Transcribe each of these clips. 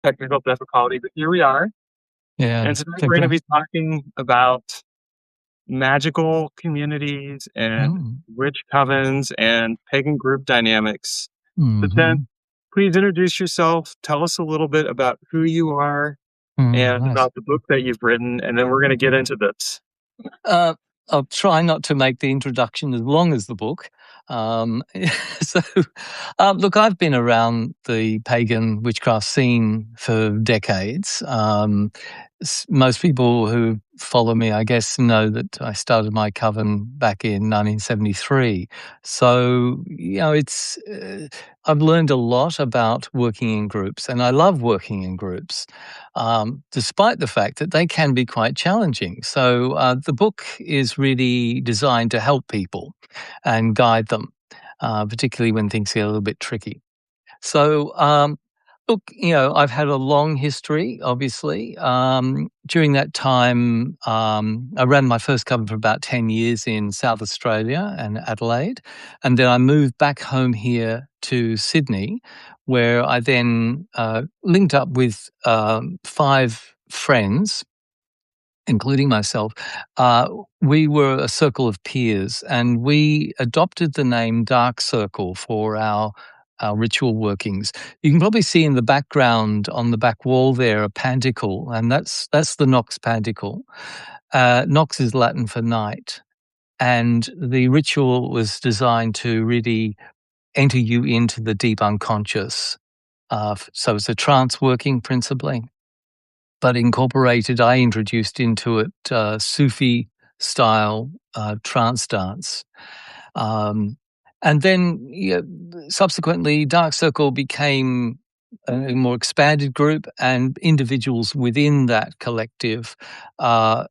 technical difficulty, but here we are. Yeah. And today we're going to be talking about magical communities and Mm. witch covens and pagan group dynamics. But Hmm. then please introduce yourself. Tell us a little bit about who you are and Nice. about the book that you've written. And then we're going to get into this. Uh, I'll try not to make the introduction as long as the book. Um, so, look, I've been around the pagan witchcraft scene for decades. Most people who follow me, I guess, know that I started my coven back in 1973. So, I've learned a lot about working in groups, and I love working in groups, despite the fact that they can be quite challenging. So, the book is really designed to help people and guide them, particularly when things get a little bit tricky. So, look, I've had a long history, obviously. During that time, I ran my first coven for about 10 years in South Australia and Adelaide. And then I moved back home here to Sydney, where I then linked up with 5 friends, including myself. We were a circle of peers, and we adopted the name Dark Circle for our ritual workings. You can probably see in the background on the back wall there a panticle, and that's the Nox panticle. Nox is Latin for night, and the ritual was designed to really enter you into the deep unconscious. So it's a trance working principally, but incorporated, I introduced into it Sufi style trance dance. And then subsequently, Dark Circle became a more expanded group, and individuals within that collective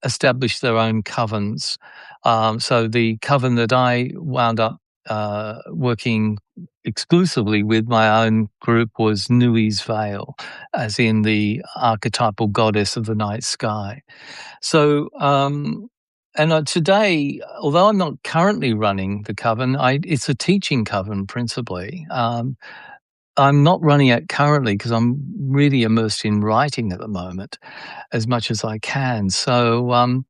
established their own covens. So the coven that I wound up working exclusively with my own group was Nui's Veil, as in the archetypal goddess of the night sky. So, today, although I'm not currently running the coven, it's a teaching coven principally. I'm not running it currently because I'm really immersed in writing at the moment as much as I can. So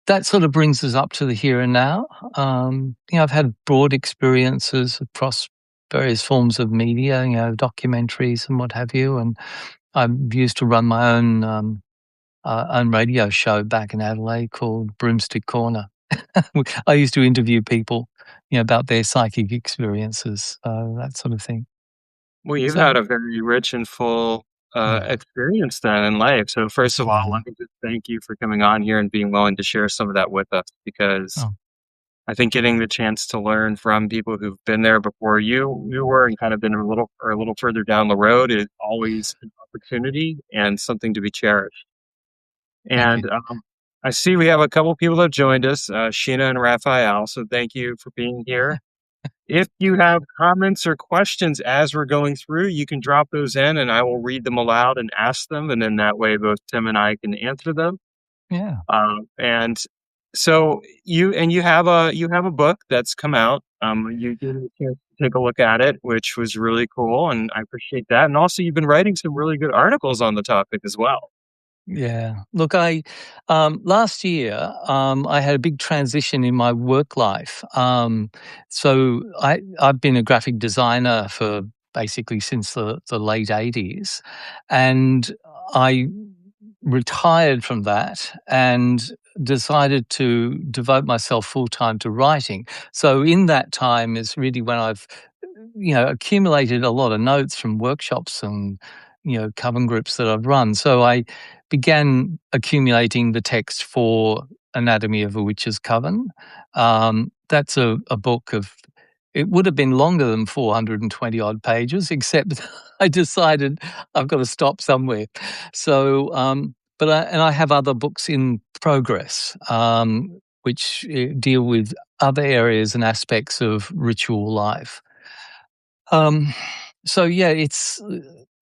that sort of brings us up to the here and now. I've had broad experiences across various forms of media, documentaries and what have you. And I used to run my own radio show back in Adelaide called Broomstick Corner. I used to interview people, about their psychic experiences, that sort of thing. Well, you've So, had a very rich and full yeah. experience then in life. So, first of all, Mhm. let me just thank you for coming on here and being willing to share some of that with us because Oh, I think getting the chance to learn from people who've been there before you were and kind of been a little further down the road is always an opportunity and something to be cherished. thank you. And I see we have a couple people that joined us, Sheena and Raphael. So thank you for being here. If you have comments or questions as we're going through, you can drop those in and I will read them aloud and ask them. And then that way both Tim and I can answer them. Yeah. And so you have a book that's come out. You gave me a chance to take a look at it, which was really cool, and I appreciate that. And also, you've been writing some really good articles on the topic as well. Yeah. Look, last year, I had a big transition in my work life. I've been a graphic designer for basically since the late 80s. And I retired from that and decided to devote myself full time to writing. So in that time is really when I've, accumulated a lot of notes from workshops and, coven groups that I've run. So I began accumulating the text for Anatomy of a Witch's Coven. That's a book of, it would have been longer than 420 odd pages, except I decided I've got to stop somewhere. So, I have other books in progress, which deal with other areas and aspects of ritual life. Um, it's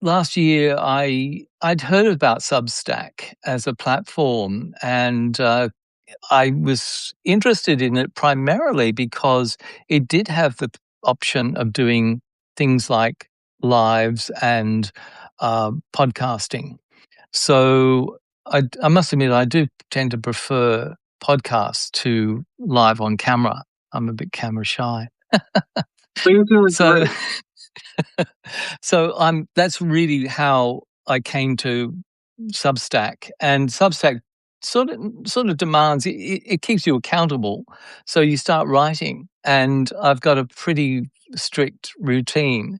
last year I'd heard about Substack as a platform, and I was interested in it primarily because it did have the option of doing things like lives and podcasting. So I must admit, I do tend to prefer podcasts to live on camera. I'm a bit camera shy. So you're doing So, great. that's really how I came to Substack, and Substack sort of demands it keeps you accountable. So you start writing, and I've got a pretty strict routine.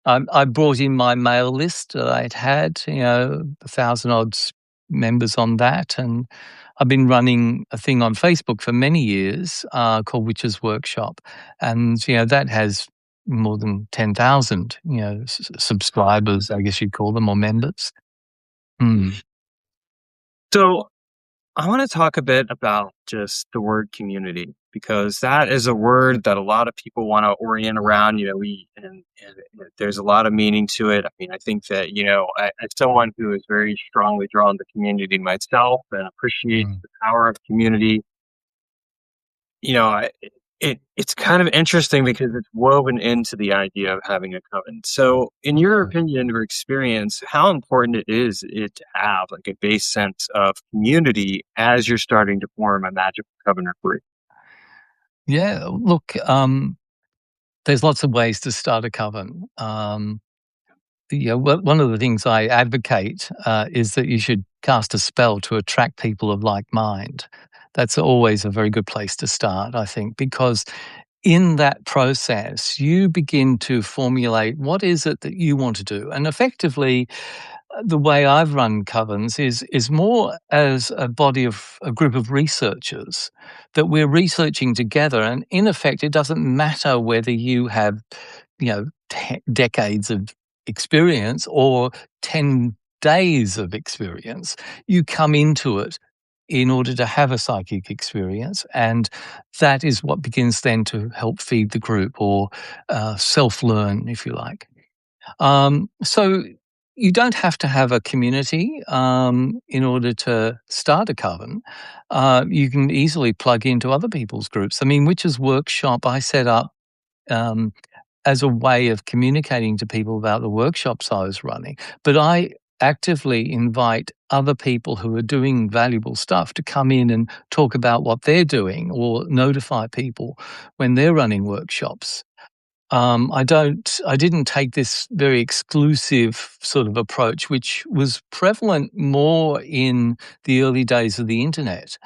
I brought in my mail list that I'd had, 1,000 odd members on that, and I've been running a thing on Facebook for many years called Witches Workshop, and that has more than 10,000 subscribers, I guess you'd call them, or members. Mm. So I want to talk a bit about just the word community because that is a word that a lot of people want to orient around. And there's a lot of meaning to it. I mean, I think that as someone who is very strongly drawn to community myself and appreciates Mm. the power of community, it's kind of interesting because it's woven into the idea of having a coven. So, in your opinion or experience, how important it to have like a base sense of community as you're starting to form a magical coven or group? Yeah, look, there's lots of ways to start a coven. One of the things I advocate is that you should cast a spell to attract people of like mind. That's always a very good place to start, I think, because in that process, you begin to formulate what is it that you want to do. And effectively, the way I've run covens is more as a group of researchers that we're researching together. And in effect, it doesn't matter whether you have, decades of experience or 10 days of experience. You come into it in order to have a psychic experience, and that is what begins then to help feed the group or self-learn, if you like. So you don't have to have a community in order to start a coven. You can easily plug into other people's groups. I mean, Witches Workshop I set up um, as a way of communicating to people about the workshops I was running. But I actively invite other people who are doing valuable stuff to come in and talk about what they're doing or notify people when they're running workshops. I didn't take this very exclusive sort of approach, which was prevalent more in the early days of the internet.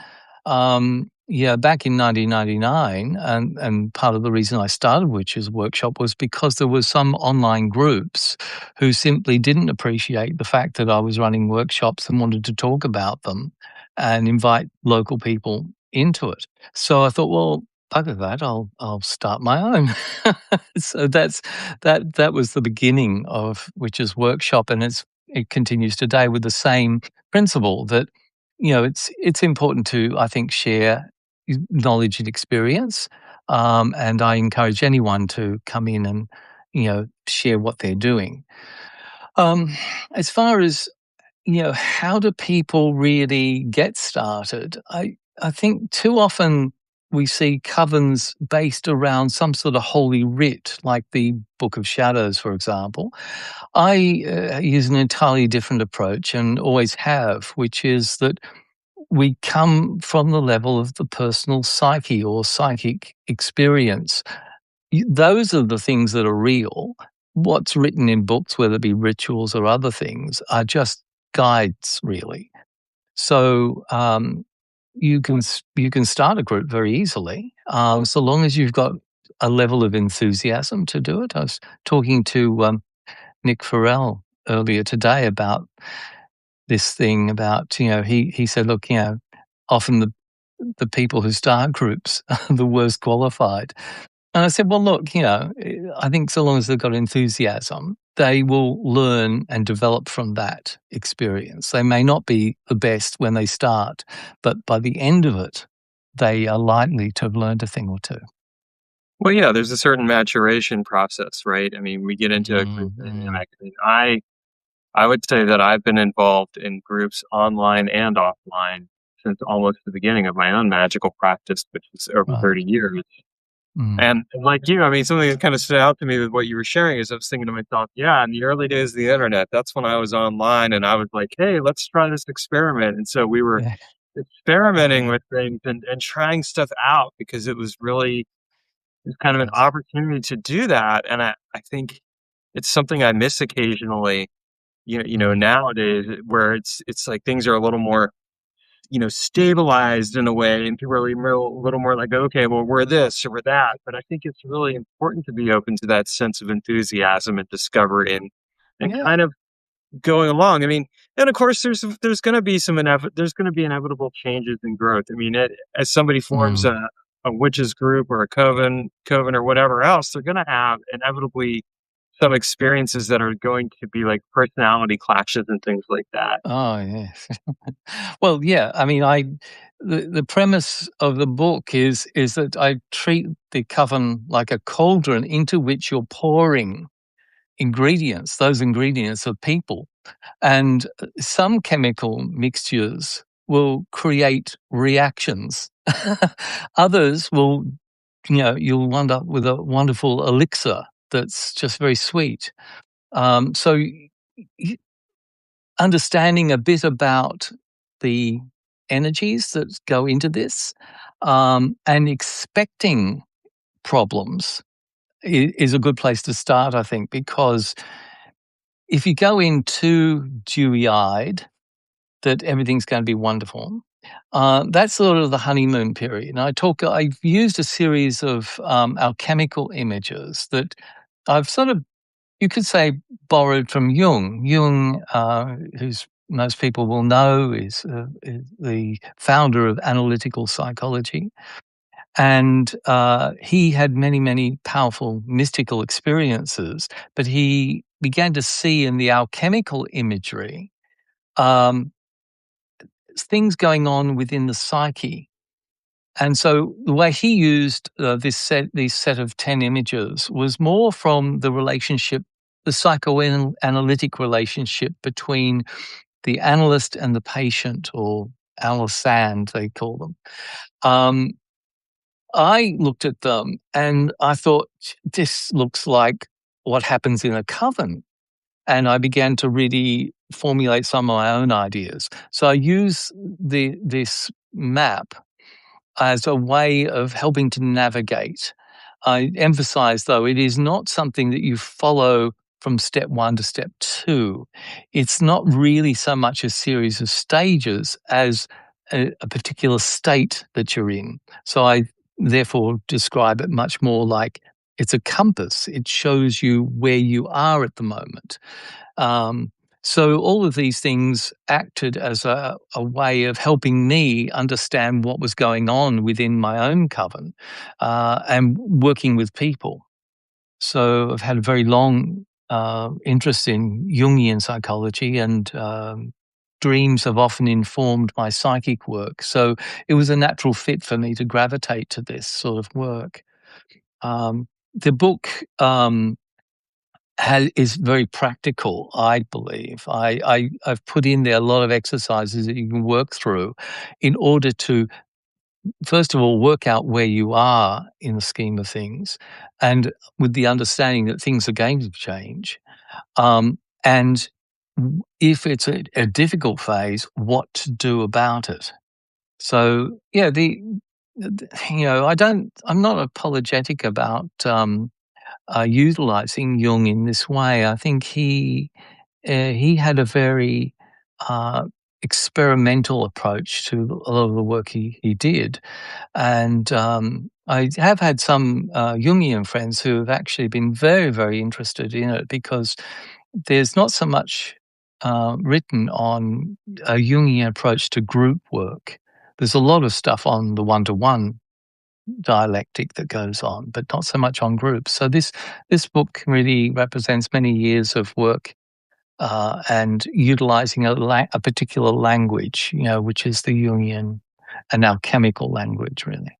Back in 1999, and part of the reason I started Witches Workshop was because there were some online groups who simply didn't appreciate the fact that I was running workshops and wanted to talk about them and invite local people into it. So I thought, well, bugger that, I'll start my own. So that was the beginning of Witches Workshop, and it continues today with the same principle that it's important to, I think, share knowledge and experience. And I encourage anyone to come in and, share what they're doing. As far as, how do people really get started? I think too often we see covens based around some sort of holy writ, like the Book of Shadows, for example. I use an entirely different approach and always have, which is that we come from the level of the personal psyche or psychic experience. Those are the things that are real. What's written in books, whether it be rituals or other things, are just guides, really. So you can start a group very easily, so long as you've got a level of enthusiasm to do it. I was talking to Nick Farrell earlier today about this thing about, he said, look, often the people who start groups are the worst qualified. And I said, well, look, I think so long as they've got enthusiasm, they will learn and develop from that experience. They may not be the best when they start, but by the end of it, they are likely to have learned a thing or two. Well, yeah, there's a certain maturation process, right? I mean, we get into a group Mm. dynamic. I mean, I would say that I've been involved in groups online and offline since almost the beginning of my own magical practice, which is over Right. 30 years. Mm. And like you, I mean, something that kind of stood out to me with what you were sharing is I was thinking to myself, yeah, in the early days of the internet, that's when I was online and I was like, hey, let's try this experiment. And so we were Yeah. experimenting with things and trying stuff out because it's kind of an Yes. opportunity to do that. And I think it's something I miss occasionally, Mm. nowadays where it's like things are a little more stabilized in a way, and people are a little more like, okay, well, we're this or we're that. But I think it's really important to be open to that sense of enthusiasm and discovery and Yeah. kind of going along. I mean, and of course, there's going to be there's going to be inevitable changes and growth. I mean, as somebody forms Mm. a witches group or a coven or whatever else, they're going to have inevitably some experiences that are going to be like personality clashes and things like that. Oh, yes. Well, yeah, I mean, the premise of the book is that I treat the coven like a cauldron into which you're pouring ingredients. Those ingredients are people. And some chemical mixtures will create reactions. Others will, you'll wind up with a wonderful elixir that's just very sweet. So y- understanding a bit about the energies that go into this, and expecting problems is a good place to start, I think, because if you go in too dewy-eyed that everything's going to be wonderful, that's sort of the honeymoon period. And I've used a series of alchemical images that I've sort of, you could say, borrowed from Jung. Jung, who's most people will know, is the founder of analytical psychology. And he had many, many powerful mystical experiences, but he began to see in the alchemical imagery um, things going on within the psyche. And so the way he used these set of 10 images was more from the relationship, the psychoanalytic relationship between the analyst and the patient, or analysand, they call them. Um, I looked at them and I thought, this looks like what happens in a coven. And I began to really formulate some of my own ideas. So I use this map as a way of helping to navigate. I emphasize, though, it is not something that you follow from step one to step two. It's not really so much a series of stages as a particular state that you're in. So I therefore describe it much more like it's a compass. It shows you where you are at the moment. Um, so all of these things acted as a way of helping me understand what was going on within my own coven, and working with people. So I've had a very long interest in Jungian psychology, and dreams have often informed my psychic work. So it was a natural fit for me to gravitate to this sort of work. The book is very practical, I believe. I've put in there a lot of exercises that you can work through in order to, first of all, work out where you are in the scheme of things, and with the understanding that things are going to change. And if it's a difficult phase, what to do about it. So, yeah, I'm not apologetic about utilizing Jung in this way. I think he had a very uh, experimental approach to a lot of the work he did, and I have had some Jungian friends who have actually been very, very interested in it, because there's not so much written on a Jungian approach to group work. There's a lot of stuff on the one-to-one dialectic that goes on, but not so much on groups. So this book really represents many years of work, and utilizing a particular language, which is the Jungian and alchemical language, really.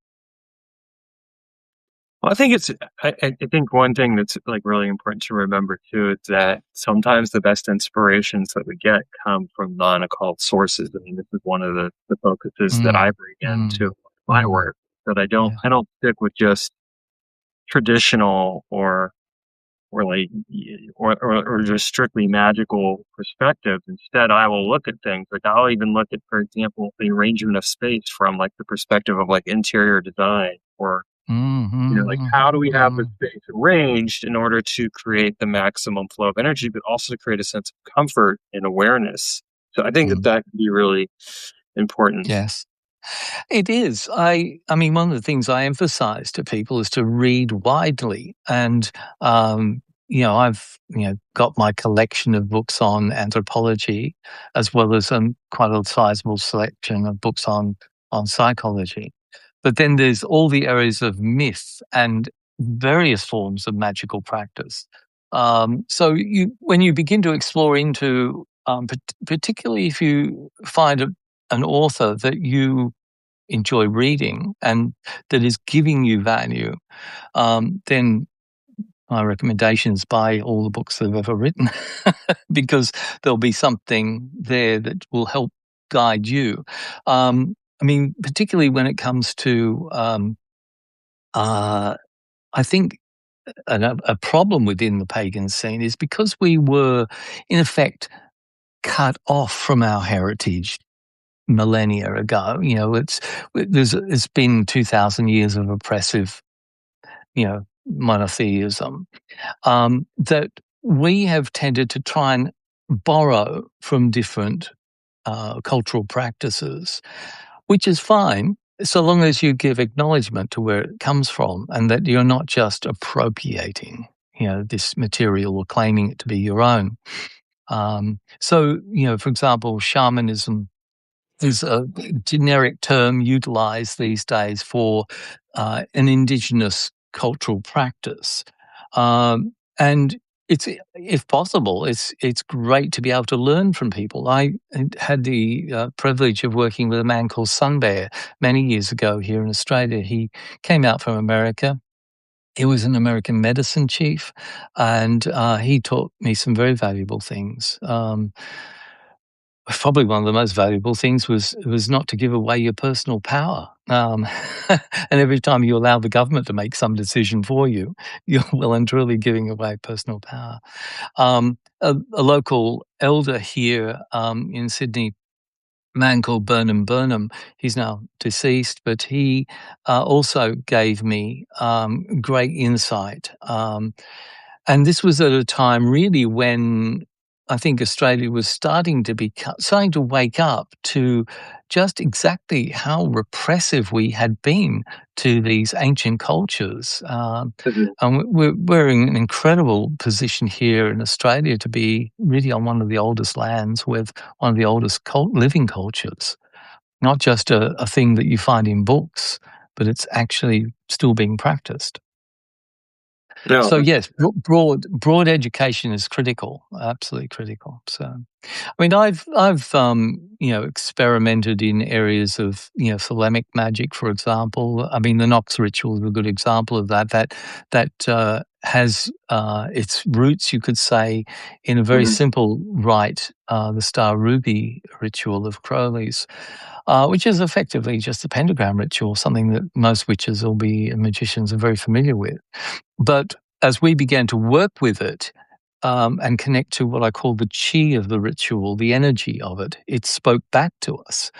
Well, I think I think one thing that's like really important to remember too is that sometimes the best inspirations that we get come from non-occult sources. I mean, this is one of the focuses that I Mm, bring into mm, my mm, work, that I yeah. don't stick with just traditional or like or just strictly magical perspective. Instead, I will look at things like I'll even look at, for example, the arrangement of space from like the perspective of like interior design or like how do we have the Mhm. space arranged in order to create the maximum flow of energy, but also to create a sense of comfort and awareness. So I think that Mm. that can be really important. Yes. It is. I mean, one of the things I emphasize to people is to read widely, and um, I've got my collection of books on anthropology, as well as quite a sizable selection of books on psychology. But then there's all the areas of myth and various forms of magical practice. So when you begin to explore into, particularly if you find an author that you enjoy reading and that is giving you value, then my recommendation is buy all the books they've ever written because there'll be something there that will help guide you. I mean, particularly when it comes to, uh, I think a problem within the pagan scene is because we were, in effect, cut off from our heritage millennia ago. It's been 2,000 years of oppressive, monotheism, that we have tended to try and borrow from different cultural practices, which is fine so long as you give acknowledgement to where it comes from and that you're not just appropriating, this material or claiming it to be your own. For example, shamanism is a generic term utilized these days for an indigenous cultural practice. And it's, if possible, it's great to be able to learn from people. I had the privilege of working with a man called Sunbear many years ago here in Australia. He came out from America. He was an American medicine chief, and he taught me some very valuable things. Probably one of the most valuable things was not to give away your personal power. And every time you allow the government to make some decision for you, you're well and truly giving away personal power. A local elder here in Sydney, a man called Burnham, he's now deceased, but he also gave me great insight. And this was at a time really when I think Australia was starting to wake up to just exactly how repressive we had been to these ancient cultures. Mhm. And we're in an incredible position here in Australia to be really on one of the oldest lands with one of the oldest living cultures, not just a thing that you find in books, but it's actually still being practiced. No, So yes, broad education is critical, absolutely critical. So, I mean, I've experimented in areas of thelemic magic, for example. I mean, the Nox ritual is a good example of that. That has its roots, you could say, in a very mhm. simple rite, the Star Ruby ritual of Crowley's, which is effectively just a pentagram ritual, something that most witches or magicians are very familiar with. But as we began to work with it and connect to what I call the chi of the ritual, the energy of it, it spoke back to us.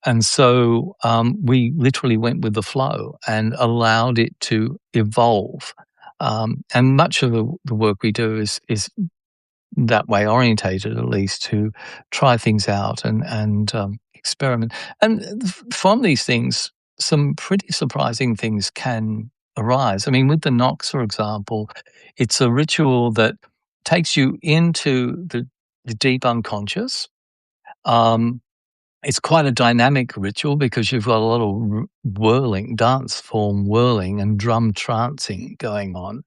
And so we literally went with the flow and allowed it to evolve. And much of the work we do is that way orientated, at least, to try things out and experiment. And from these things, some pretty surprising things can arise. I mean, with the Nox, for example, it's a ritual that takes you into the deep unconscious. Um, it's quite a dynamic ritual because you've got a lot of whirling, dance form whirling and drum trancing going on.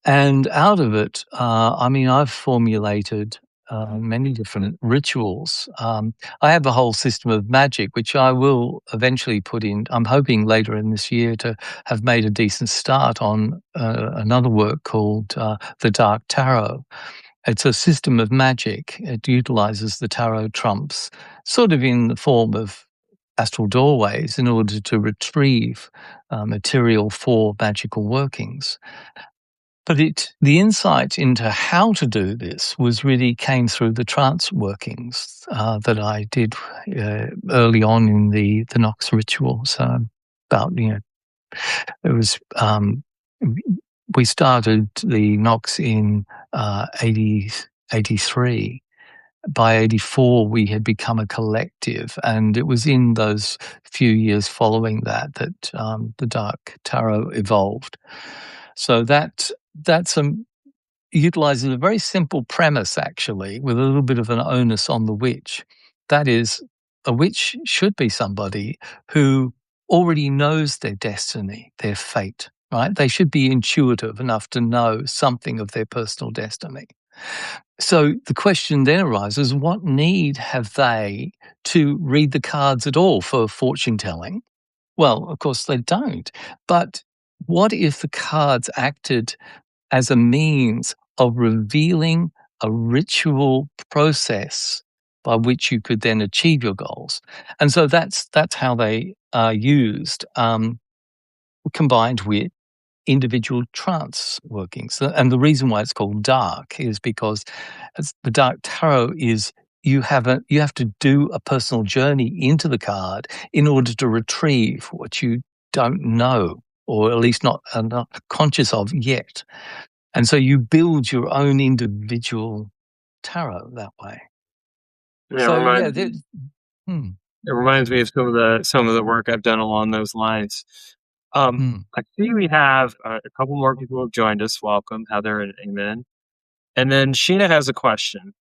And out of it, I mean, I've formulated many different rituals. I have a whole system of magic, which I will eventually put in. I'm hoping later in this year to have made a decent start on another work called The Dark Tarot. It's a system of magic. It utilizes the tarot trumps, sort of in the form of astral doorways in order to retrieve material for magical workings. But the insight into how to do this came through the trance workings that I did early on in the Nox ritual. So about, it was, we started the Nox in 83. By 84, we had become a collective, and it was in those few years following that the Dark Tarot evolved. So that's utilizes a very simple premise, actually, with a little bit of an onus on the witch. That is, a witch should be somebody who already knows their destiny, their fate, right? They should be intuitive enough to know something of their personal destiny. So the question then arises, what need have they to read the cards at all for fortune telling? Well, of course they don't. But what if the cards acted as a means of revealing a ritual process by which you could then achieve your goals? And so that's how they are used, combined with individual trance workings. And the reason why it's called dark is because the Dark Tarot is you have to do a personal journey into the card in order to retrieve what you don't know, or at least not conscious of yet. And so you build your own individual tarot that way. Yeah, So yeah, it reminds me of some of the work I've done along those lines. I see we have a couple more people who have joined us. Welcome, Heather and Amen. And then Sheena has a question.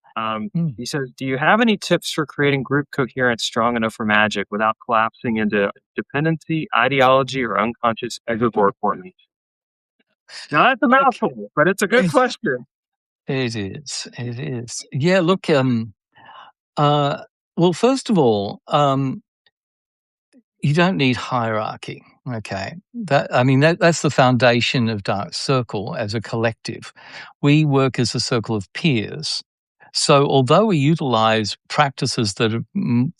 He says, "Do you have any tips for creating group coherence strong enough for magic without collapsing into dependency, ideology, or unconscious egregore formation?" Now that's a mouthful, but it's a good question. It is. It is. Yeah. Look. Well, first of all, you don't need hierarchy. Okay, that's the foundation of Dark Circle as a collective. We work as a circle of peers. So, although we utilize practices that are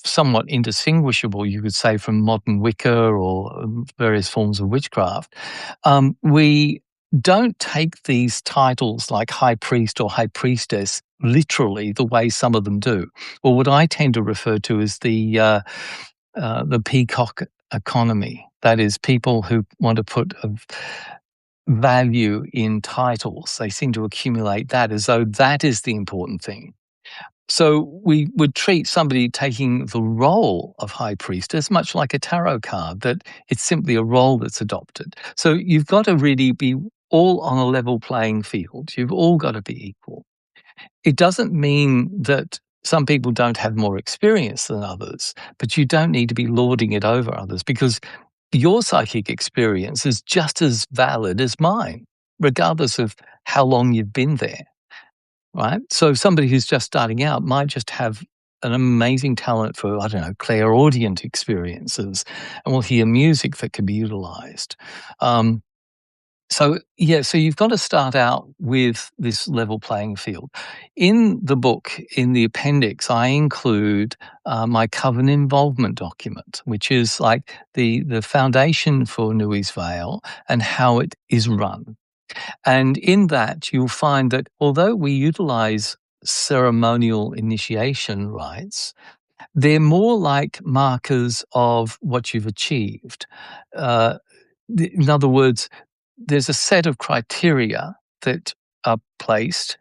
somewhat indistinguishable, you could say, from modern Wicca or various forms of witchcraft, we don't take these titles like high priest or high priestess literally the way some of them do. Or what I tend to refer to as the peacock economy. That is, people who want to put a value in titles. They seem to accumulate that as though that is the important thing. So we would treat somebody taking the role of high priestess much like a tarot card, that it's simply a role that's adopted. So you've got to really be all on a level playing field. You've all got to be equal. It doesn't mean that some people don't have more experience than others, but you don't need to be lording it over others, because your psychic experience is just as valid as mine, regardless of how long you've been there, right? So somebody who's just starting out might just have an amazing talent for, I don't know, clairaudient experiences, and will hear music that can be utilized. So you've got to start out with this level playing field. In the book, in the appendix, I include my coven involvement document, which is like the foundation for Nui's Vale and how it is run. And in that, you'll find that although we utilize ceremonial initiation rites, they're more like markers of what you've achieved. In other words, there's a set of criteria that are placed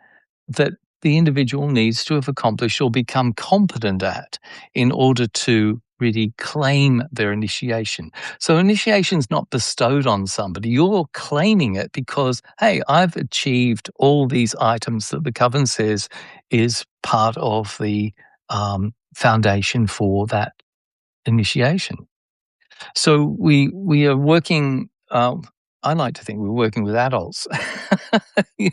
that the individual needs to have accomplished or become competent at in order to really claim their initiation. So initiation's not bestowed on somebody. You're claiming it because, hey, I've achieved all these items that the coven says is part of the foundation for that initiation. So we are working. I like to think we're working with adults.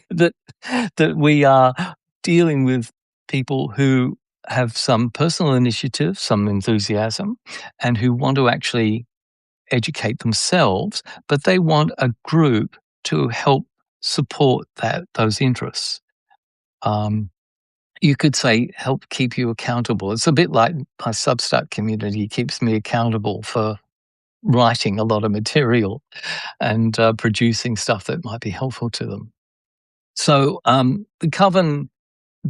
that we are dealing with people who have some personal initiative, some enthusiasm, and who want to actually educate themselves, but they want a group to help support those interests. you could say, help keep you accountable. It's a bit like my Substack community keeps me accountable for writing a lot of material and producing stuff that might be helpful to them. So the coven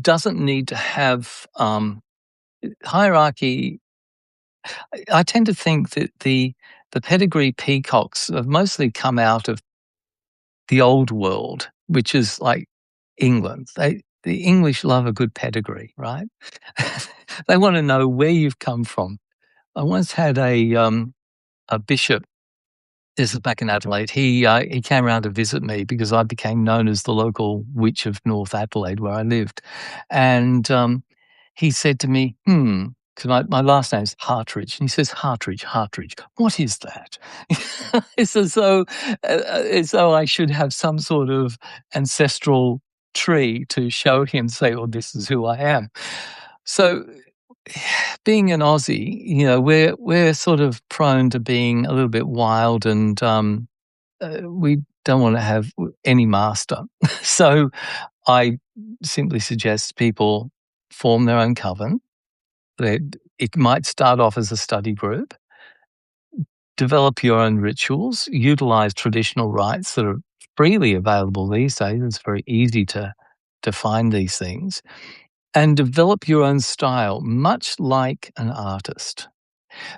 doesn't need to have hierarchy. I tend to think that the pedigree peacocks have mostly come out of the old world, which is like England. The English love a good pedigree, right? They want to know where you've come from. I once had a bishop. This is back in Adelaide. He came around to visit me because I became known as the local witch of North Adelaide, where I lived, and he said to me, because my last name's Hartridge. And he says, Hartridge, what is that? It's as though I should have some sort of ancestral tree to show him, say, oh, this is who I am. So being an Aussie, we're sort of prone to being a little bit wild, and we don't want to have any master. So I simply suggest people form their own coven. It might start off as a study group. Develop your own rituals. Utilize traditional rites that are freely available these days. It's very easy to find these things. And develop your own style, much like an artist.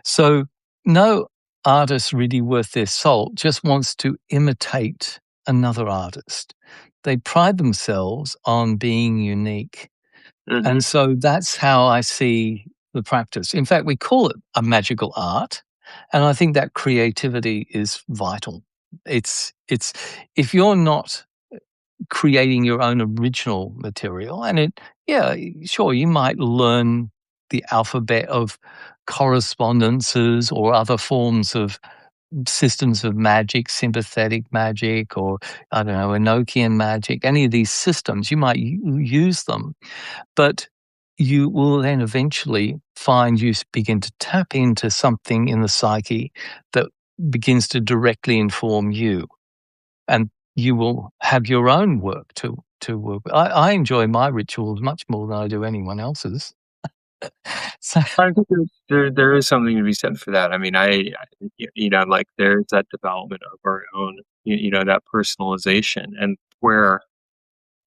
So no artist really worth their salt just wants to imitate another artist. They pride themselves on being unique. Mhm. And so that's how I see the practice. In fact, we call it a magical art. And I think that creativity is vital. It's if you're not creating your own original material, and sure, you might learn the alphabet of correspondences or other forms of systems of magic, sympathetic magic, or I don't know, Enochian magic, any of these systems, you might use them. But you will then eventually find you begin to tap into something in the psyche that begins to directly inform you. And you will have your own work to work with. I enjoy my rituals much more than I do anyone else's. So, I think there is something to be said for that. I mean, like there's that development of our own, that personalization, and where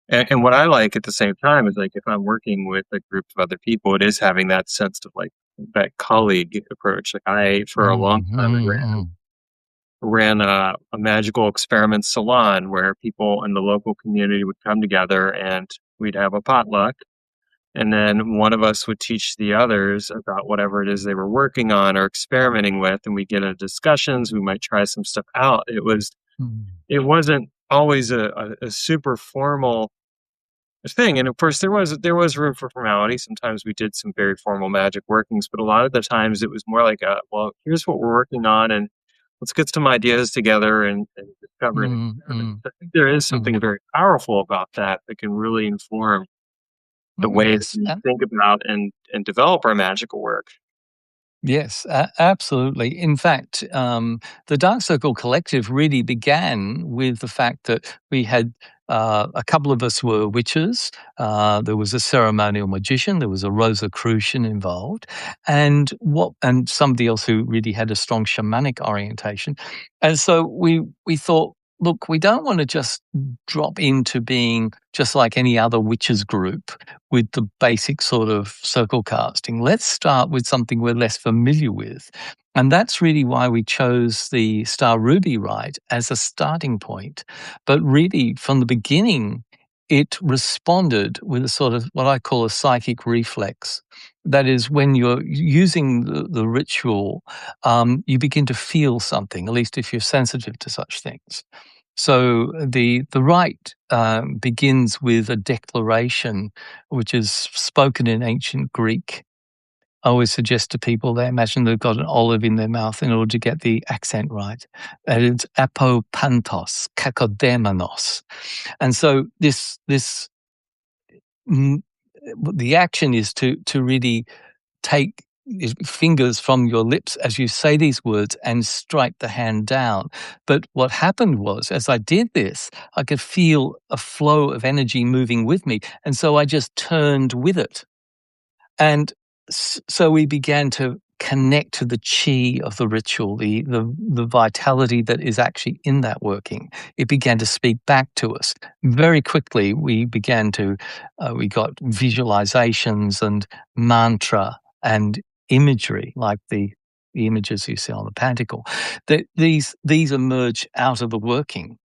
and what I like at the same time is like if I'm working with a group of other people, it is having that sense of like that colleague approach. Like I, for a long time, ran a magical experiment salon where people in the local community would come together and we'd have a potluck. And then one of us would teach the others about whatever it is they were working on or experimenting with, and we get into discussions. We might try some stuff out. It wasn't always a super formal thing, and of course there was room for formality. Sometimes we did some very formal magic workings, but a lot of the times it was more like well, here's what we're working on, and let's get some ideas together and discover an experiment. I think there is something very powerful about that can really inform the ways yes, we think about and develop our magical work. yes, absolutely. In fact, the Dark Circle Collective really began with the fact that we had a couple of us were witches. There was a ceremonial magician. There was a Rosicrucian involved, and somebody else who really had a strong shamanic orientation. And so we thought, look, we don't want to just drop into being just like any other witches group with the basic sort of circle casting. Let's start with something we're less familiar with. And that's really why we chose the Star Ruby rite as a starting point. But really, from the beginning, it responded with a sort of what I call a psychic reflex. That is, when you're using the ritual, you begin to feel something, at least if you're sensitive to such things. So the rite begins with a declaration, which is spoken in ancient Greek. I always suggest to people they imagine they've got an olive in their mouth in order to get the accent right. And it's apopantos, kakodemonos. And so the action is to really take fingers from your lips as you say these words and strike the hand down. But what happened was, as I did this, I could feel a flow of energy moving with me. And so I just turned with it. And so we began to connect to the chi of the ritual, the vitality that is actually in that working. It began to speak back to us. Very quickly, we began to, we got visualizations and mantra and imagery, like the images you see on the panticle. These emerge out of the working.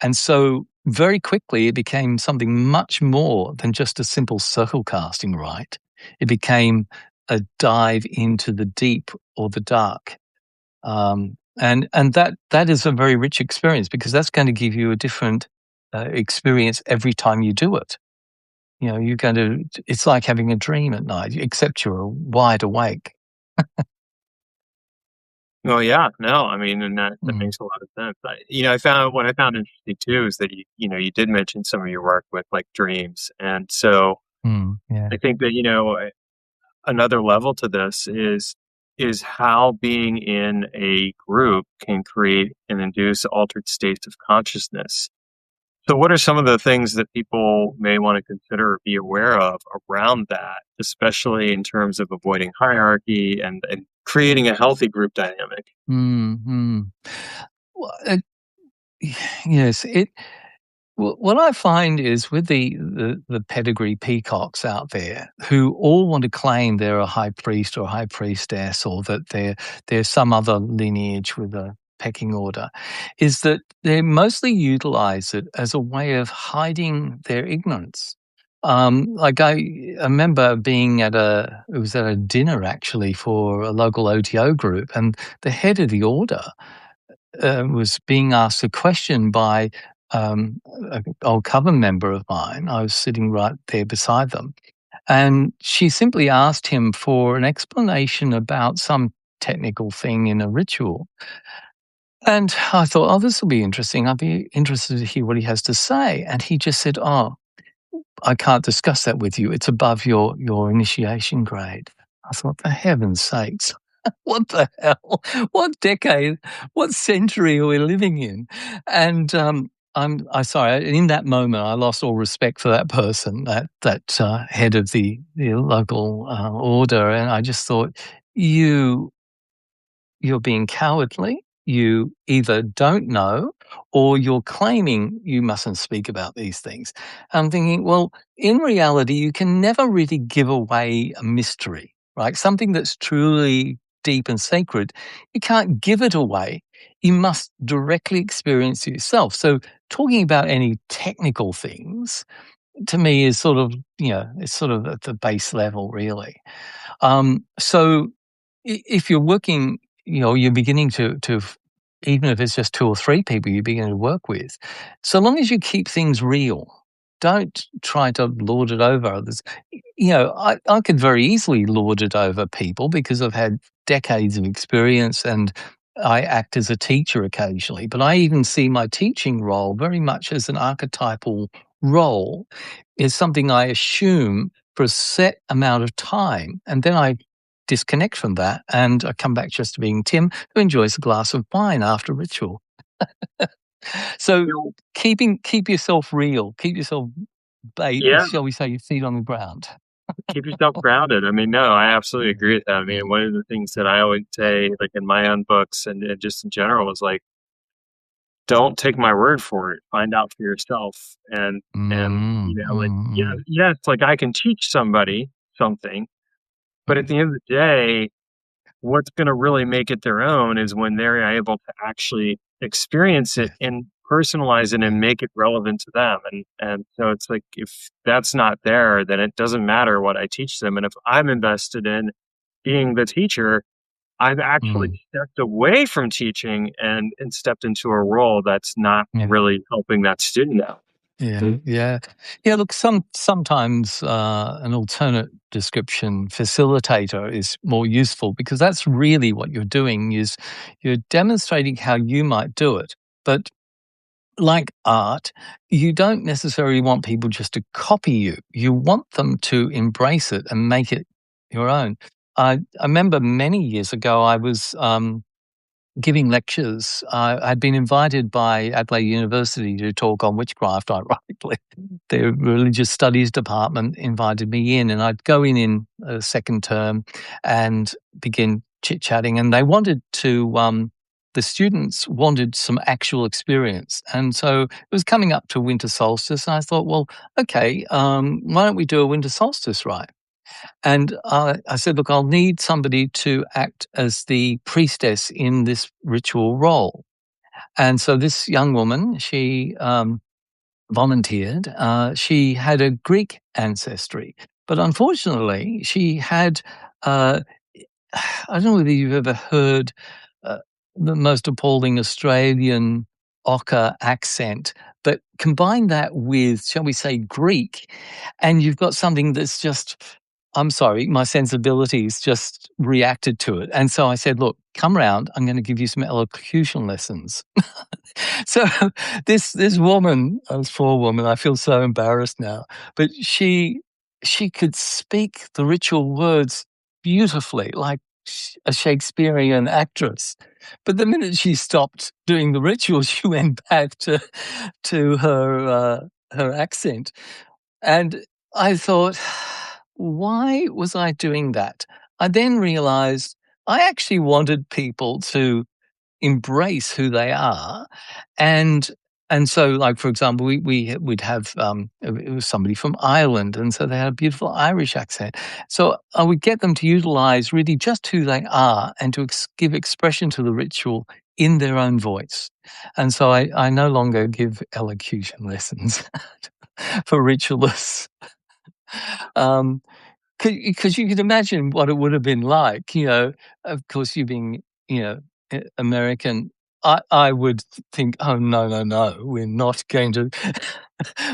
And so very quickly, it became something much more than just a simple circle casting rite. It became a dive into the deep or the dark. And that is a very rich experience, because that's going to give you a different experience every time you do it. You know, it's like having a dream at night, except you're wide awake. Well, yeah, no, I mean, and that Mm, makes a lot of sense. I found what I found interesting too is that you did mention some of your work with like dreams, and so yeah. I think that another level to this is how being in a group can create and induce altered states of consciousness. So, what are some of the things that people may want to consider or be aware of around that, especially in terms of avoiding hierarchy and creating a healthy group dynamic? Mm. Well, yes, what I find is with the pedigree peacocks out there who all want to claim they're a high priest or high priestess, or that they're some other lineage with a pecking order, is that they mostly utilize it as a way of hiding their ignorance. Like I remember being it was at a dinner actually for a local OTO group, and the head of the order was being asked a question by an old coven member of mine. I was sitting right there beside them. And she simply asked him for an explanation about some technical thing in a ritual. And I thought, oh, this will be interesting. I'd be interested to hear what he has to say. And he just said, oh, I can't discuss that with you. It's above your initiation grade. I thought, for heaven's sakes, what the hell? What decade? What century are we living in? And I sorry. In that moment, I lost all respect for that person, that head of the local order, and I just thought, you're being cowardly. You either don't know, or you're claiming you mustn't speak about these things. I'm thinking, well, in reality, you can never really give away a mystery, right? Something that's truly deep and sacred, you can't give it away. You must directly experience it yourself. So talking about any technical things, to me, is sort of, it's sort of at the base level, really. So if you're working, you're beginning to, even if it's just two or three people you begin to work with, so long as you keep things real, don't try to lord it over others. I could very easily lord it over people because I've had decades of experience and I act as a teacher occasionally, but I even see my teaching role very much as an archetypal role, is something I assume for a set amount of time, and then I disconnect from that and I come back just to being Tim, who enjoys a glass of wine after ritual. So keep yourself real, keep yourself, Yeah, shall we say, your feet on the ground. keep yourself grounded. I mean, no, I absolutely Mm, agree with that. I mean, mm, one of the things that I always say, like in my own books and just in general, is like, don't take my word for it. Find out for yourself. And mm, like, mm, yeah, mm. yeah, it's like I can teach somebody something, but at Mm. the end of the day, what's going to really make it their own is when they're able to actually experience it Yes, and personalize it and yes, make it relevant to them. And so it's like if that's not there, then it doesn't matter what I teach them. And if I'm invested in being the teacher, I've actually mm, stepped away from teaching and stepped into a role that's not yeah. really helping that student out. Yeah, yeah, yeah. Look, sometimes an alternate description, facilitator, is more useful, because that's really what you're doing. Is you're demonstrating how you might do it. But like art, you don't necessarily want people just to copy you. You want them to embrace it and make it your own. I remember many years ago I was giving lectures. I'd been invited by Adelaide University to talk on witchcraft, ironically. Their religious studies department invited me in, and I'd go in a second term and begin chit-chatting. And they wanted to, the students wanted some actual experience. And so it was coming up to winter solstice. And I thought, well, okay, why don't we do a winter solstice rite? And I said, look, I'll need somebody to act as the priestess in this ritual role. And so this young woman, she volunteered. She had a Greek ancestry, but unfortunately, she had, I don't know whether you've ever heard uh, the most appalling Australian ochre accent, but combine that with, shall we say, Greek, and you've got something that's just, I'm sorry, my sensibilities just reacted to it. And so I said, look, come round, I'm going to give you some elocution lessons. So this woman, this poor woman, I feel so embarrassed now, but she could speak the ritual words beautifully, like a Shakespearean actress. But the minute she stopped doing the ritual, she went back to her accent, and I thought, why was I doing that? I then realized I actually wanted people to embrace who they are, and so, like, for example, we'd have it was somebody from Ireland, and so they had a beautiful Irish accent. So I would get them to utilize really just who they are and to give expression to the ritual in their own voice. And so I no longer give elocution lessons for ritualists. Um, because you could imagine what it would have been like, of course, you being, American, I would think, "Oh, no, no, no, we're not going to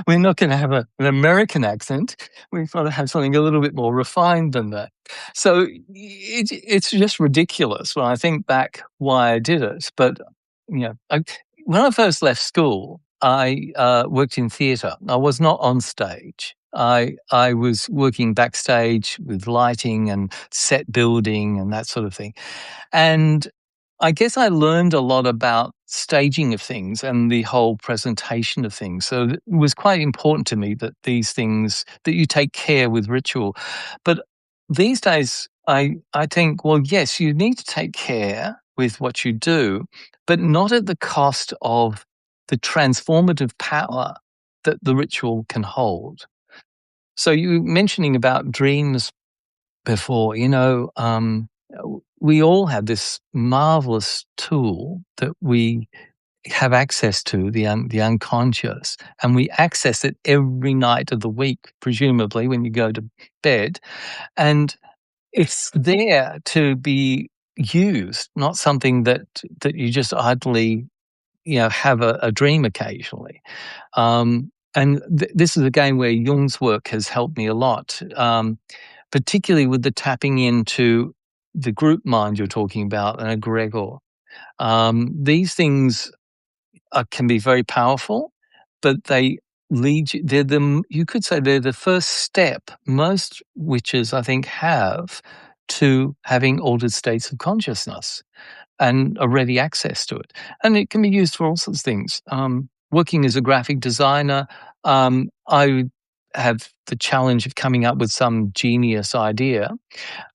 we're not gonna have an American accent. We've got to have something a little bit more refined than that." So it's just ridiculous when I think back why I did it. But, when I first left school, I worked in theatre. I was not on stage. I was working backstage with lighting and set building and that sort of thing. And I guess I learned a lot about staging of things and the whole presentation of things. So it was quite important to me that these things, that you take care with ritual. But these days, I think, well, yes, you need to take care with what you do, but not at the cost of the transformative power that the ritual can hold. So you were mentioning about dreams before, we all have this marvelous tool that we have access to, the unconscious, and we access it every night of the week, presumably when you go to bed, and it's there to be used, not something that you just idly, have a dream occasionally. And this is again where Jung's work has helped me a lot, particularly with the tapping into the group mind you're talking about and egregor. These things can be very powerful, but they lead you. You could say they're the first step most witches, I think, have to having altered states of consciousness and a ready access to it. And it can be used for all sorts of things. Working as a graphic designer, I have the challenge of coming up with some genius idea.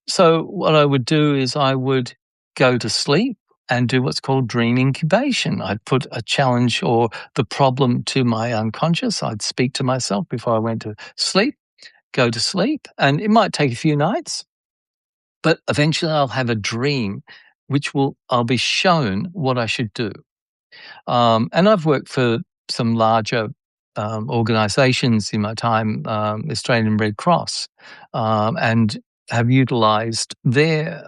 So what I would do is I would go to sleep and do what's called dream incubation. I'd put a challenge or the problem to my unconscious. I'd speak to myself before I went to sleep, go to sleep, and it might take a few nights, but eventually I'll have a dream I'll be shown what I should do. And I've worked for some larger organisations in my time, Australian Red Cross, and have utilised their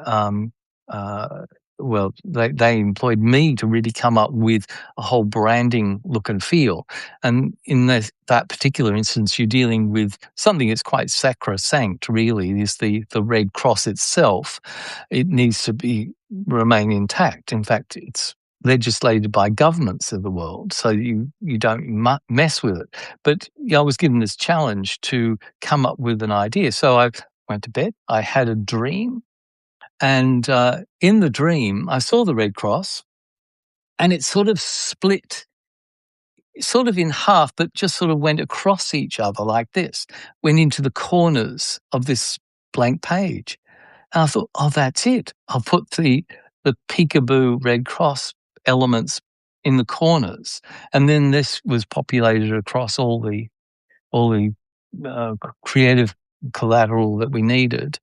they employed me to really come up with a whole branding look and feel. And in that particular instance, you're dealing with something that's quite sacrosanct, really, is the Red Cross itself. It needs to remain intact. In fact, it's legislated by governments of the world, so you don't mess with it. But I was given this challenge to come up with an idea. So I went to bed, I had a dream, And in the dream, I saw the Red Cross, and it sort of split, sort of in half, but just sort of went across each other like this, went into the corners of this blank page. And I thought, oh, that's it. I'll put the peekaboo Red Cross elements in the corners, and then this was populated across all the creative collateral that we needed.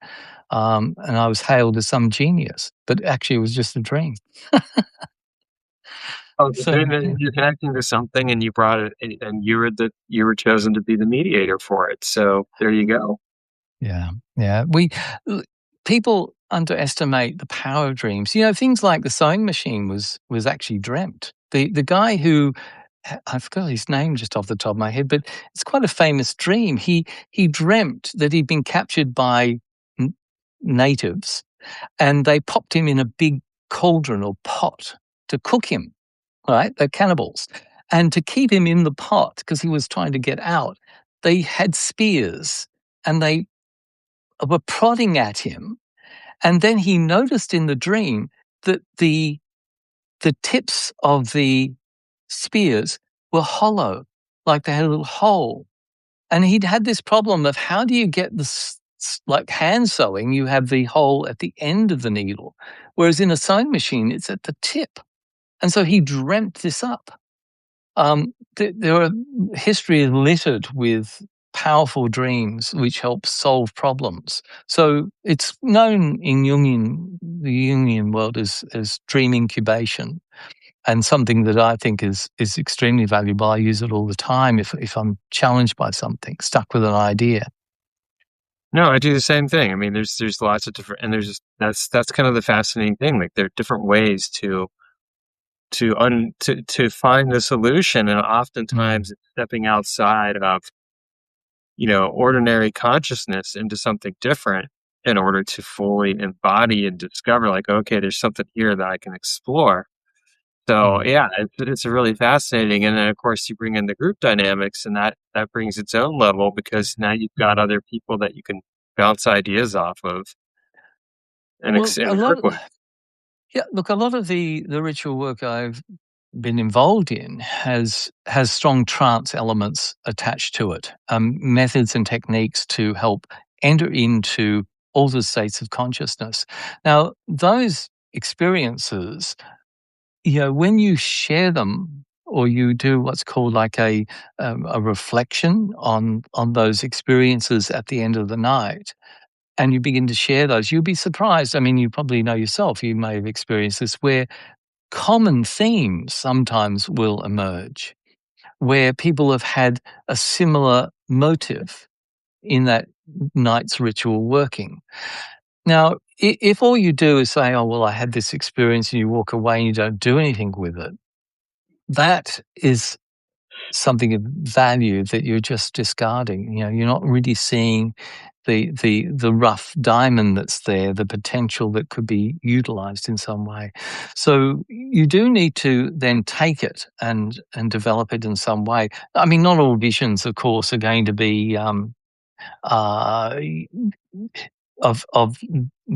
And I was hailed as some genius, but actually it was just a dream. Oh, the So dream yeah. that you're connecting to something and you brought it and you were chosen to be the mediator for it. So there you go. Yeah, yeah. People underestimate the power of dreams. You know, things like the sewing machine was actually dreamt. The guy who I forgot his name just off the top of my head, but it's quite a famous dream. He dreamt that he'd been captured by n- natives, and they popped him in a big cauldron or pot to cook him. Right, they're cannibals, and to keep him in the pot because he was trying to get out, they had spears and they were prodding at him, and then he noticed in the dream that the tips of the spears were hollow, like they had a little hole. And he'd had this problem of how do you get like hand sewing, you have the hole at the end of the needle, whereas in a sewing machine, it's at the tip. And so he dreamt this up. There are history is littered with powerful dreams which help solve problems. So it's known in the Jungian world as dream incubation, and something that I think is extremely valuable. I use it all the time if I'm challenged by something, stuck with an idea. No, I do the same thing. I mean, there's lots of different, and that's kind of the fascinating thing. Like there are different ways to find the solution, and Mm. oftentimes it's stepping outside of ordinary consciousness into something different in order to fully embody and discover, like, okay, there's something here that I can explore. So Mm. yeah, it's really fascinating. And then of course you bring in the group dynamics, and that brings its own level because now you've got Mm. other people that you can bounce ideas off of and Well, a lot work of with. yeah, look, a lot of the ritual work I've been involved in has strong trance elements attached to it, methods and techniques to help enter into altered states of consciousness. Now, those experiences, you know, when you share them or you do what's called like a reflection on those experiences at the end of the night, and you begin to share those, you'll be surprised. I mean, you probably know yourself, you may have experienced this, where common themes sometimes will emerge, where people have had a similar motive in that night's ritual working. Now, if all you do is say, oh, well, I had this experience, and you walk away and you don't do anything with it, that is something of value that you're just discarding. You know, you're not really seeing the rough diamond that's there, the potential that could be utilized in some way. So you do need to then take it and develop it in some way. I mean, not all visions, of course, are going to be uh, of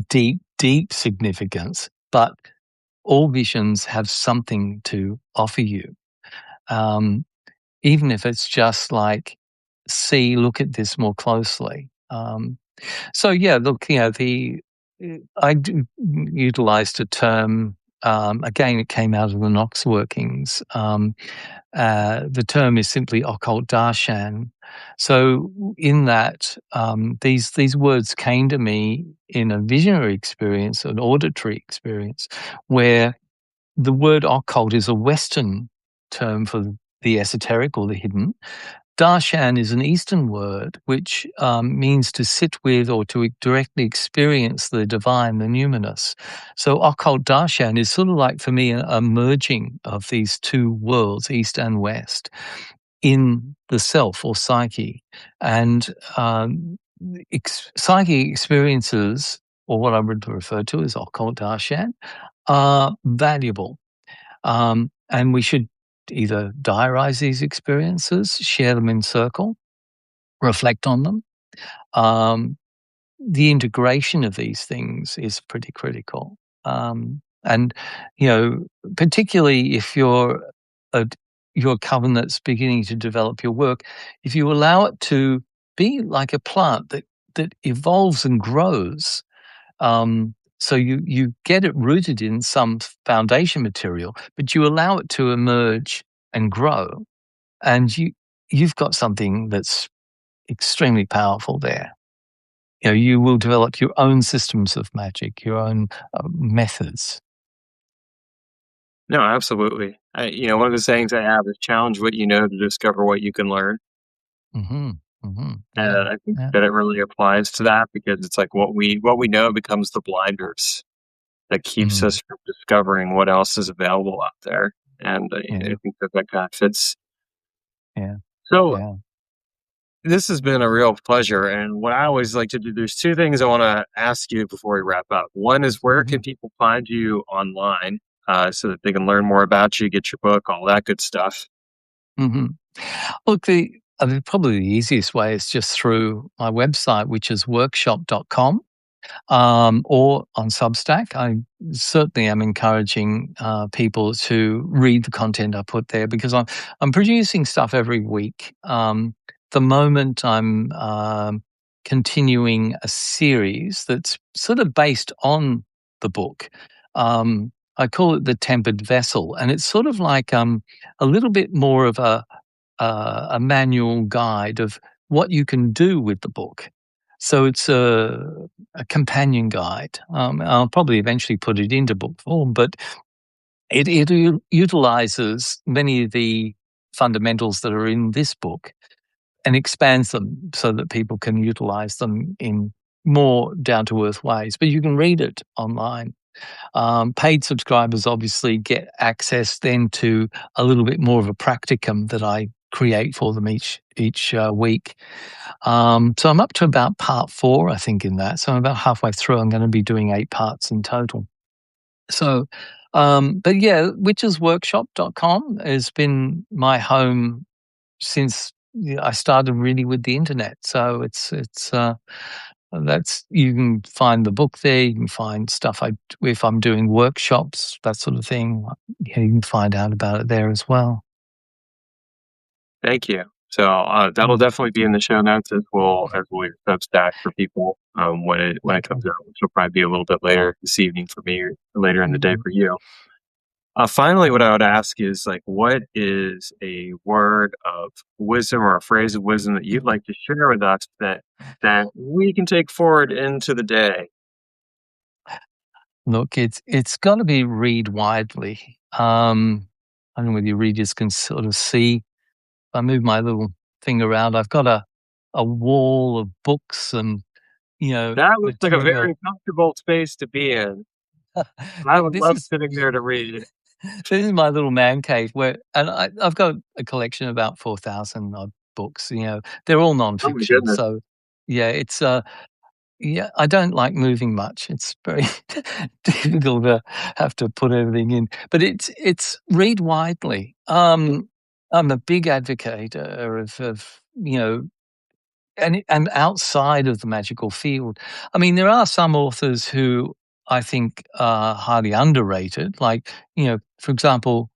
deep significance, but all visions have something to offer you. Um, Even if it's just like, see, look at this more closely. So yeah, look, you know, I utilized a term. Again, it came out of the Knox workings. The term is simply occult darshan. So in that, these words came to me in a visionary experience, an auditory experience, where the word occult is a Western term for the esoteric or the hidden. Darshan is an Eastern word which means to sit with or to directly experience the divine, the numinous. So occult darshan is sort of like, for me, a merging of these two worlds, East and West, in the self or psyche. And psychic experiences, or what I would refer to as occult darshan, are valuable. And we should either diarize these experiences, share them in circle, reflect on them. Um, the integration of these things is pretty critical. And, you know, particularly if you're a coven that's beginning to develop your work, if you allow it to be like a plant that evolves and grows, so you get it rooted in some foundation material, but you allow it to emerge and grow, and you've got something that's extremely powerful there. You know, you will develop your own systems of magic, your own methods. No, absolutely. One of the sayings I have is challenge what you know to discover what you can learn. Hmm. Hmm. Yeah, And I think yeah, that it really applies to that because it's like what we know becomes the blinders that keeps mm, us from discovering what else is available out there. And I yeah, think that kind of fits. yeah, So yeah. this has been a real pleasure. And what I always like to do, there's two things I want to ask you before we wrap up. One is where Hmm. can people find you online so that they can learn more about you, get your book, all that good stuff. Hmm. Look, probably the easiest way is just through my website, which is workshop.com. Or on Substack. I certainly am encouraging people to read the content I put there because I'm producing stuff every week. The moment I'm continuing a series that's sort of based on the book. I call it the tempered vessel, and it's sort of like a little bit more of a manual guide of what you can do with the book. So it's a companion guide. I'll probably eventually put it into book form, but it utilizes many of the fundamentals that are in this book and expands them so that people can utilize them in more down to earth ways. But you can read it online. Paid subscribers obviously get access then to a little bit more of a practicum that I create for them each week. So I'm up to about part 4, I think, in that. So I'm about halfway through. I'm going to be doing 8 parts in total. So, but yeah, witchesworkshop.com has been my home since I started really with the internet. So that's you can find the book there. You can find stuff if I'm doing workshops, that sort of thing. Yeah, you can find out about it there as well. Thank you. So that'll Mm, definitely be in the show notes as well your Substack for people when it okay. comes out, which will probably be a little bit later this evening for me or later in the day Mhm. for you. Finally, what Okay. I would ask is like, what is a word of wisdom or a phrase of wisdom that you'd like to share with us that we can take forward into the day? Look, it's got to be read widely. I don't know whether your readers can sort of see. If I move my little thing around, I've got a wall of books and That looks like a material. very comfortable space to be in. I would This love is sitting there to read it. this is my little man cave and I've got a collection of about 4,000 odd books. They're all Oh my nonfiction. goodness. So yeah, yeah, I don't like moving much. It's very difficult to have to put everything in, but it's read widely. I'm a big advocate of and outside of the magical field. I mean, there are some authors who I think are highly underrated, like, for example,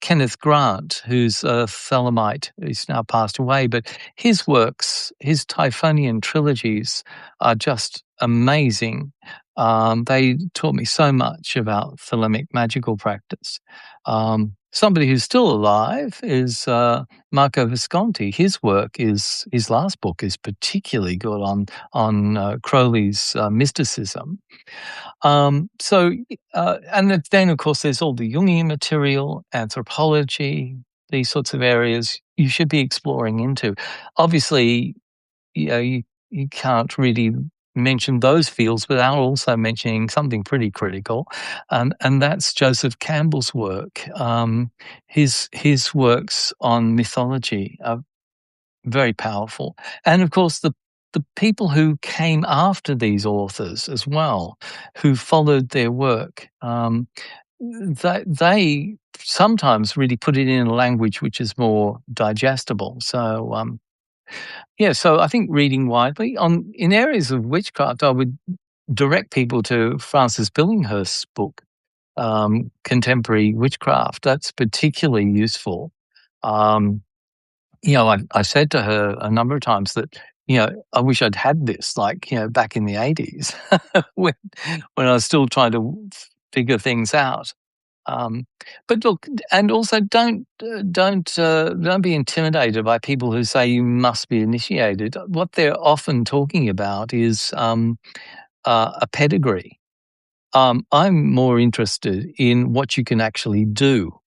Kenneth Grant, who's a Thelemite, who's now passed away, but his works, his Typhonian trilogies are just amazing. They taught me so much about Thelemic magical practice. Somebody who's still alive is Marco Visconti. His last book is particularly good on Crowley's mysticism. And then of course there's all the Jungian material, anthropology, these sorts of areas you should be exploring into. Obviously, you can't really mention those fields without also mentioning something pretty critical, and that's Joseph Campbell's work. His works on mythology are very powerful, and of course the people who came after these authors as well, who followed their work. They sometimes really put it in a language which is more digestible. So Yeah, so I think reading widely in areas of witchcraft, I would direct people to Frances Billinghurst's book, Contemporary Witchcraft. That's particularly useful. Um, I said to her a number of times that, I wish I'd had this, like, back in the 80s when I was still trying to figure things out. Um, but look, and also don't be intimidated by people who say you must be initiated. What they're often talking about is a pedigree. I'm more interested in what you can actually do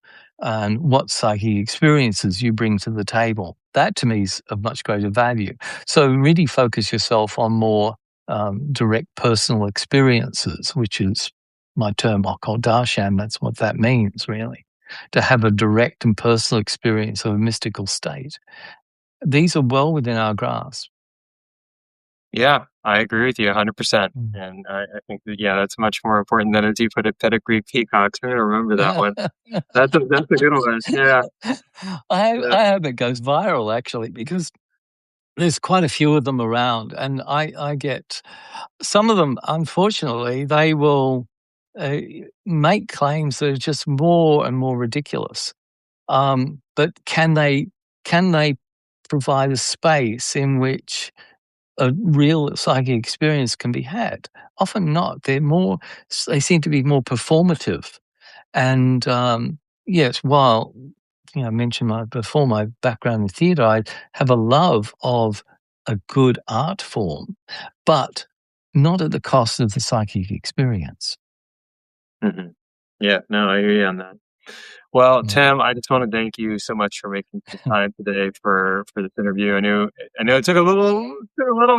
and what psychic experiences you bring to the table. That to me is of much greater value. So really focus yourself on more direct personal experiences, which is my term, occult darshan. That's what that means, really, to have a direct and personal experience of a mystical state. These are well within our grasp. Yeah, I agree with you 100%. Mm. And I think that, yeah, that's much more important than, as you put it, pedigree peacocks. I'm gonna remember that one. That's a good one. Yeah, yeah. I hope it goes viral actually, because there's quite a few of them around, and I get some of them. Unfortunately, they will uh, make claims that are just more and more ridiculous. But can they provide a space in which a real psychic experience can be had? Often not. They seem to be more performative. And yes, while I mentioned before my background in theatre, I have a love of a good art form, but not at the cost of the psychic experience. Mhm. Yeah, no, I hear you on that. Well, Yeah. Tim, I just want to thank you so much for making some time today for this interview. I know it took a little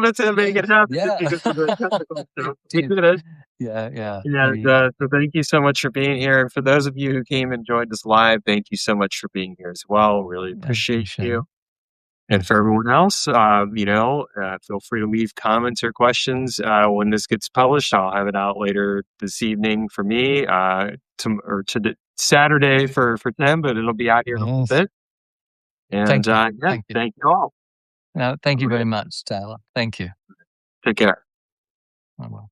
bit to make it happen just Yeah. because of the technical stuff. We Did. did it. Yeah, yeah. And, so thank you so much for being here. And for those of you who came and joined us live, thank you so much for being here as well. Really I appreciate appreciate you. it. And for everyone else, feel free to leave comments or questions when this gets published. I'll have it out later this evening for me, to Saturday for them, but it'll be out here in a little Yes. bit. And Thank you. yeah, Thank you. thank you all. Thank All you right, very much, Taylor. Thank you. take care. I will.